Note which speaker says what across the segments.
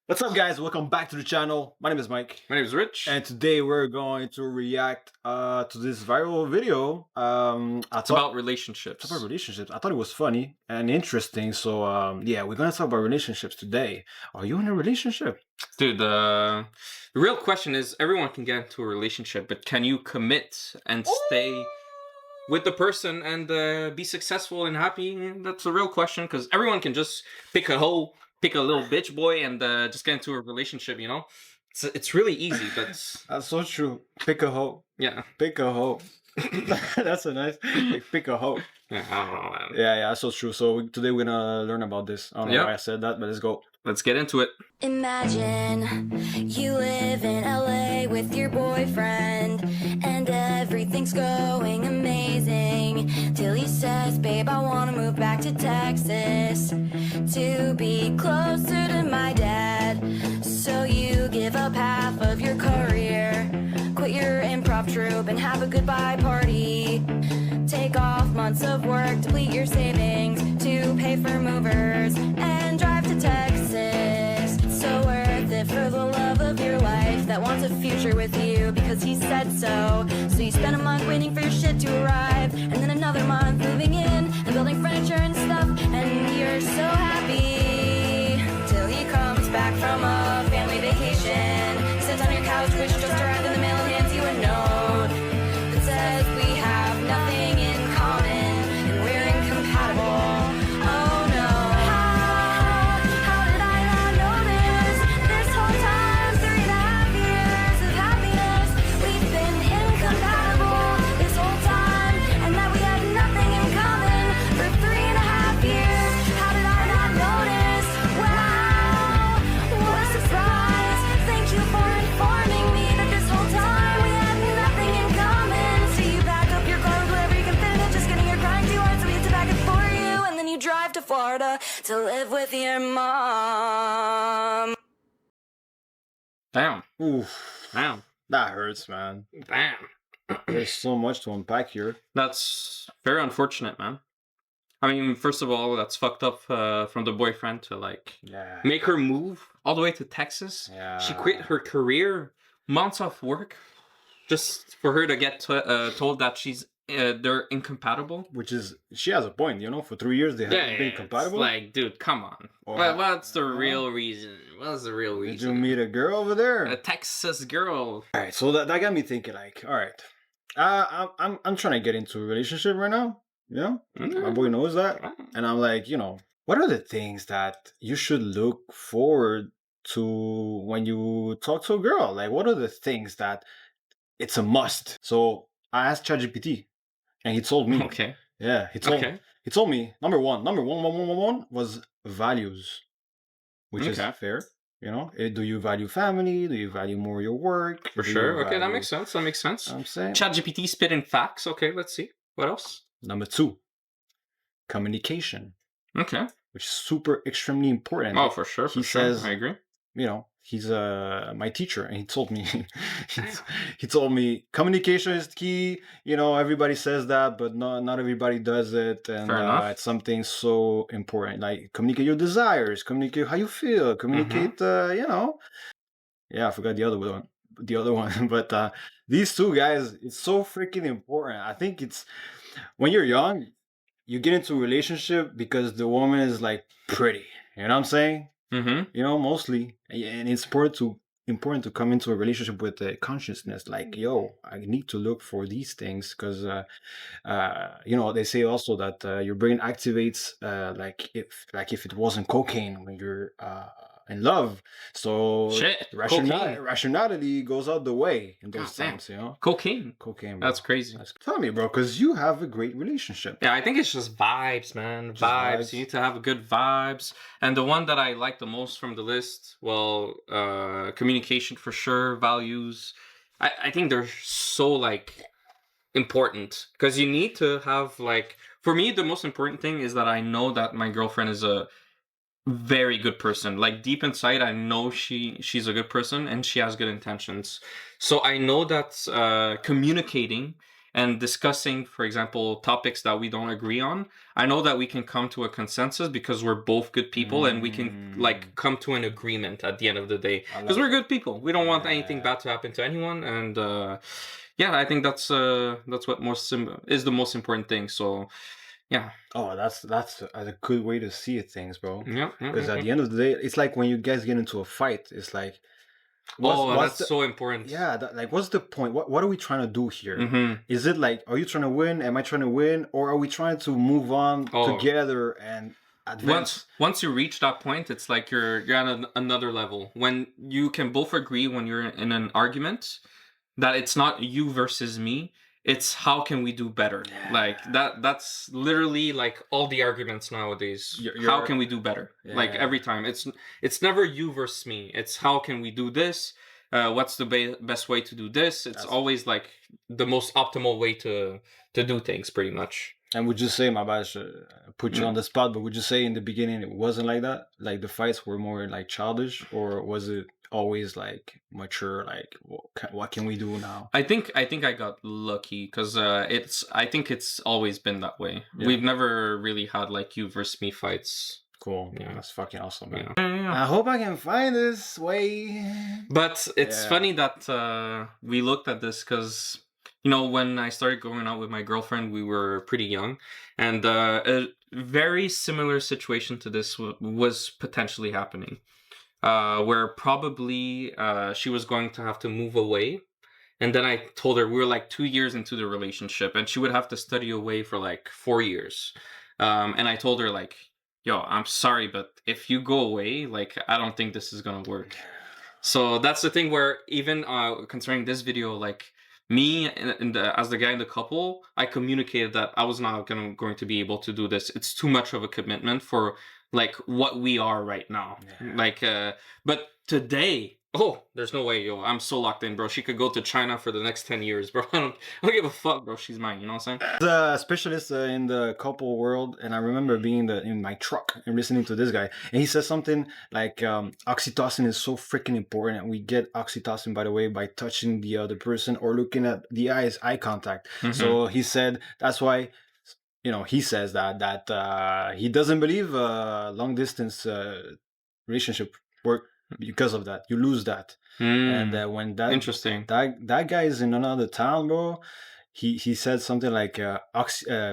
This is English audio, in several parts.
Speaker 1: What's up, guys? Welcome back to the channel. My name is Mike,
Speaker 2: My name is Rich.
Speaker 1: and today we're going to react to this viral video.
Speaker 2: It's about relationships.
Speaker 1: It's about relationships. I thought it was funny and interesting. So yeah, we're gonna talk about relationships today. Are you in a relationship?
Speaker 2: Dude, the real question is everyone can get into a relationship, but can you commit and stay with the person and be successful and happy? That's a real question because everyone can just pick a hoe, pick a little bitch boy and just get into a relationship, you know? It's really easy, but
Speaker 1: That's so true. Pick a hoe.
Speaker 2: yeah.
Speaker 1: Pick a hoe. That's a nice pick a hoe.
Speaker 2: Yeah, I don't know, man.
Speaker 1: Yeah, that's so true. So today we're gonna learn about this. I don't know
Speaker 2: Yep.
Speaker 1: why I said that, but let's go.
Speaker 2: Let's get into it.
Speaker 3: Imagine you live in LA with your boyfriend and everything's going amazing till he says, babe, I want to move back to Texas to be closer to my dad. So you give up half of your career, quit your improv troupe and have a goodbye party. Take off months of work, deplete your savings to pay for movers and drive to Texas. It's so worth it for the love of your life that wants a future with you because he said so. So you spend a month waiting for your shit to arrive and then another month moving in and building furniture and stuff, and you're so happy till he comes back from a family vacation, sits on your couch, which just arrived in the mail, and hands you a note that says we have nothing in common and we're incompatible. Oh no. How did I not notice this whole time? 3.5 years of happiness. We've been incompatible this whole time, and that we had nothing in common for 3.5 years. How did I not notice? Wow, what a surprise. Thank you for informing me that this whole time we had nothing in common. So you pack up your clothes, whatever you can fit in it, just kidding, you're crying too hard, so we have to pack it for you, and then you drive to Florida to live with your mom.
Speaker 2: Damn.
Speaker 1: Oof,
Speaker 2: Damn.
Speaker 1: that hurts, man.
Speaker 2: Damn.
Speaker 1: There's so much to unpack here.
Speaker 2: That's very unfortunate, man. I mean, first of all, that's fucked up from the boyfriend to like
Speaker 1: Yeah.
Speaker 2: make her move all the way to Texas.
Speaker 1: Yeah.
Speaker 2: She quit her career, months off work, just for her to get told that they're incompatible.
Speaker 1: Which is, she has a point, you know, for 3 years they haven't been compatible.
Speaker 2: It's like, dude, come on.
Speaker 1: Or
Speaker 2: What's the real reason? What's the real
Speaker 1: Did
Speaker 2: reason?
Speaker 1: you meet a girl over there?
Speaker 2: A Texas girl.
Speaker 1: Alright, so that got me thinking, like, alright. I'm trying to get into a relationship right now. You know? My boy knows that. And I'm like, you know, what are the things that you should look forward to when you talk to a girl? Like, what are the things that it's a must? So I asked ChatGPT, and he told me.
Speaker 2: Okay.
Speaker 1: Yeah, he told me number one was values, which is
Speaker 2: Okay.
Speaker 1: fair. You know, do you value family? Do you value more your work?
Speaker 2: For
Speaker 1: Do you
Speaker 2: sure. Okay, that
Speaker 1: value-
Speaker 2: makes sense. That makes sense.
Speaker 1: I'm saying.
Speaker 2: ChatGPT spitting facts. Okay, let's see. What else?
Speaker 1: Number two, communication,
Speaker 2: Okay.
Speaker 1: which is super extremely important.
Speaker 2: Oh, for sure. For
Speaker 1: He
Speaker 2: sure.
Speaker 1: says-
Speaker 2: I agree.
Speaker 1: You know, he's my teacher, and he told me he told me communication is key. You know, everybody says that, but not everybody does it, and
Speaker 2: Fair enough.
Speaker 1: it's something so important. Like, communicate your desires, communicate how you feel, communicate. You know, yeah, I forgot the other one. But these two guys, it's so freaking important. I think it's when you're young, you get into a relationship because the woman is like pretty. You know what I'm saying?
Speaker 2: Mm-hmm.
Speaker 1: You know, mostly, and it's important to come into a relationship with a consciousness, like, yo, I need to look for these things because you know, they say also that your brain activates like if it wasn't cocaine when you're in love, so
Speaker 2: Shit. Cocaine.
Speaker 1: rationality goes out the way in those
Speaker 2: God damn.
Speaker 1: times, you know.
Speaker 2: Cocaine.
Speaker 1: Cocaine, bro.
Speaker 2: That's crazy.
Speaker 1: Tell me, bro, because you have a great relationship.
Speaker 2: Yeah, I think it's just vibes, man.
Speaker 1: Just
Speaker 2: Vibes.
Speaker 1: vibes.
Speaker 2: You need to have good vibes. And the one that I like the most from the list, well, communication for sure, values. I think they're so like important because you need to have like, for me, the most important thing is that I know that my girlfriend is a very good person. Like deep inside, I know she's a good person and she has good intentions. So I know that communicating and discussing, for example, topics that we don't agree on, I know that we can come to a consensus because we're both good people and we can like come to an agreement at the end of the day because we're good people. We don't want anything bad to happen to anyone, and yeah, I think that's what is the most important thing. So yeah.
Speaker 1: Oh, that's a good way to see things, bro.
Speaker 2: Yeah.
Speaker 1: Because at the end of the day, it's like when you guys get into a fight, it's like,
Speaker 2: that's so important.
Speaker 1: Yeah, like, what's the point? What are we trying to do here?
Speaker 2: Mm-hmm.
Speaker 1: Is it like, are you trying to win? Am I trying to win? Or are we trying to move on together and advance?
Speaker 2: Once you reach that point, it's like you're at another level. When you can both agree when you're in an argument that it's not you versus me, it's how can we do better? Like that's literally like all the arguments nowadays. How can we do better? Like every time it's never you versus me. It's how can we do this? What's the best way to do this? It's always like the most optimal way to do things, pretty much.
Speaker 1: And would you say, my bad, put you on the spot, but would you say in the beginning it wasn't like that? Like the fights were more like childish, or was it always like mature? Like what can we do now?
Speaker 2: I think I got lucky because I think it's always been that way. We've never really had like you versus me fights.
Speaker 1: Cool. Yeah, that's fucking awesome, man.
Speaker 2: Yeah.
Speaker 1: I hope I can find this way.
Speaker 2: But it's funny that we looked at this because, you know, when I started going out with my girlfriend, we were pretty young, and a very similar situation to this was potentially happening, where probably she was going to have to move away. And then I told her we were like 2 years into the relationship and she would have to study away for like 4 years. And I told her like, yo, I'm sorry, but if you go away, like, I don't think this is going to work. So that's the thing where even concerning this video, like, me as the guy in the couple, I communicated that I was not going to be able to do this. It's too much of a commitment for like what we are right now. Like, but today, there's no way, yo. I'm so locked in, bro. She could go to China for the next 10 years, bro. I don't give a fuck, bro. She's mine. You know what I'm saying?
Speaker 1: The specialist in the couple world, and I remember being in my truck and listening to this guy, and he says something like, oxytocin is so freaking important, and we get oxytocin, by the way, by touching the other person or looking at the eye contact. So he said that's why, you know, he says that he doesn't believe long distance relationship work. Because of that, you lose that, and when that
Speaker 2: interesting
Speaker 1: that guy is in another town, bro. He said something like,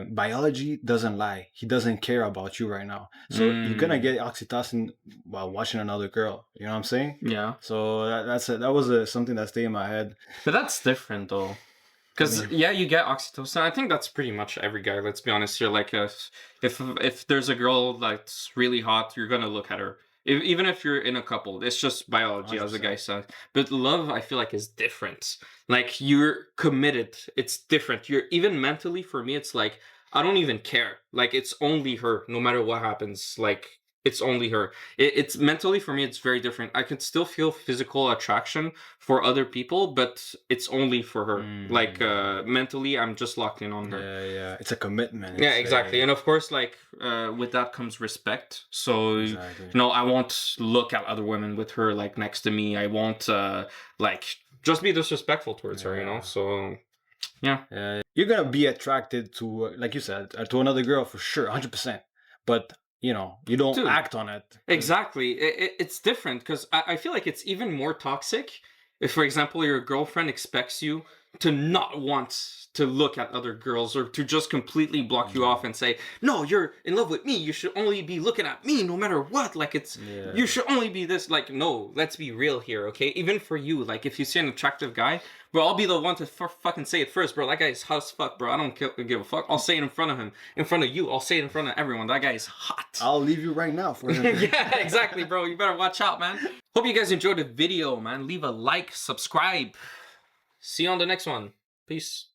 Speaker 1: biology doesn't lie. He doesn't care about you right now, so you're gonna get oxytocin while watching another girl. You know what I'm saying?
Speaker 2: Yeah. So
Speaker 1: that was something that stayed in my head.
Speaker 2: But that's different though. Because you get oxytocin. I think that's pretty much every guy. Let's be honest here. Like, if there's a girl that's really hot, you're gonna look at her. Even if you're in a couple, it's just biology, 100%. As the guy said. But love, I feel like, is different. Like, you're committed. It's different. You're even mentally, for me, it's like, I don't even care. Like, it's only her, no matter what happens. Like, it's only her. It's mentally, for me, it's very different. I can still feel physical attraction for other people, but it's only for her. Like, mentally, I'm just locked in on her.
Speaker 1: Yeah. It's a commitment.
Speaker 2: Yeah, exactly. And of course, like, with that comes respect. So, you know, I won't look at other women with her, like, next to me. I won't, like, just be disrespectful towards her, you know? So, yeah.
Speaker 1: You're gonna be attracted to, like you said, to another girl for sure, 100%. But you know, you don't act on it.
Speaker 2: Exactly. It's different because I feel like it's even more toxic if, for example, your girlfriend expects you to not want to look at other girls or to just completely block you off and say, no, you're in love with me. You should only be looking at me no matter what. Like, it's, you should only be this. Like, no, let's be real here, okay? Even for you, like, if you see an attractive guy, bro, I'll be the one to fucking say it first, bro. That guy is hot as fuck, bro. I don't give a fuck. I'll say it in front of him, in front of you. I'll say it in front of everyone. That guy is hot.
Speaker 1: I'll leave you right now for him.
Speaker 2: Yeah, exactly, bro. You better watch out, man. Hope you guys enjoyed the video, man. Leave a like, subscribe. See you on the next one. Peace.